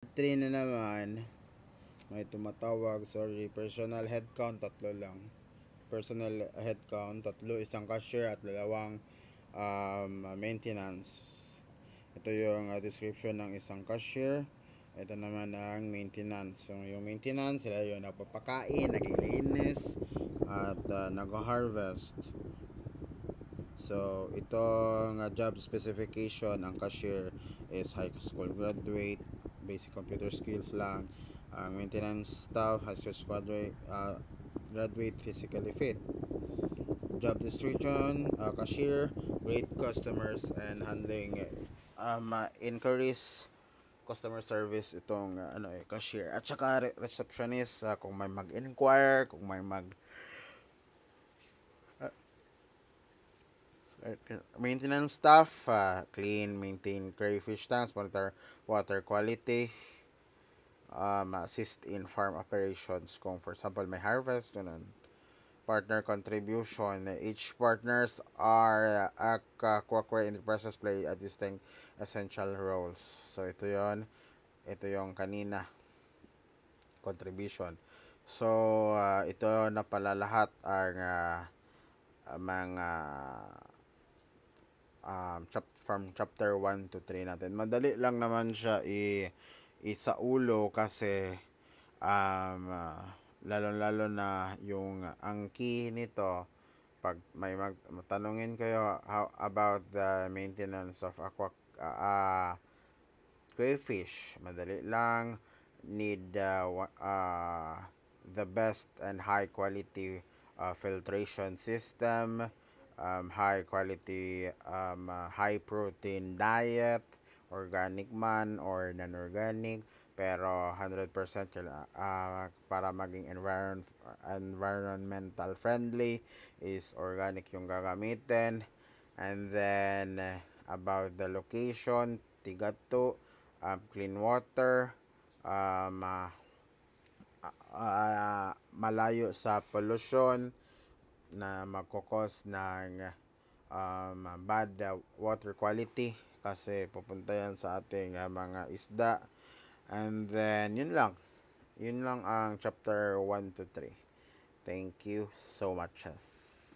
3 na naman, may tumatawag, sorry, personal headcount, tatlo lang. Personal headcount, tatlo, isang cashier at dalawang maintenance. Ito yung description ng isang cashier. Ito naman ang maintenance. So, yung maintenance, sila yung nagpapakain, naglilinis, at nag-harvest. So, itong job specification, ang cashier is high school graduate, basic computer skills lang. Ang maintenance staff, high school graduate, physically fit. Job description, cashier, great customers and handling inquiries, customer service itong cashier. At saka receptionist, kung may mag-inquire, kung may maintenance staff, clean, maintain crayfish tanks, monitor water quality, assist in farm operations. Kung for example may harvest, ganun. Partner contribution. Each partners are Quackware enterprises play a distinct essential roles. So ito yon, ito yung kanina contribution. So ito na pala lahat ang mga from chapter 1 to 3 natin. Madali lang naman siya isaulo kasi lalo-lalo na yung ang key nito pag may matanungin kayo how about the maintenance of crayfish, madali lang, need the best and high quality filtration system, high quality high protein diet, organic man or non-organic, pero 100% para maging environmental friendly is organic yung gagamitin. And then about the location, Tigato, clean water, um, malayo sa pollution na magkukos ng bad water quality kasi pupunta yan sa ating mga isda. And then yun lang ang chapter 1 to 3. Thank you so much.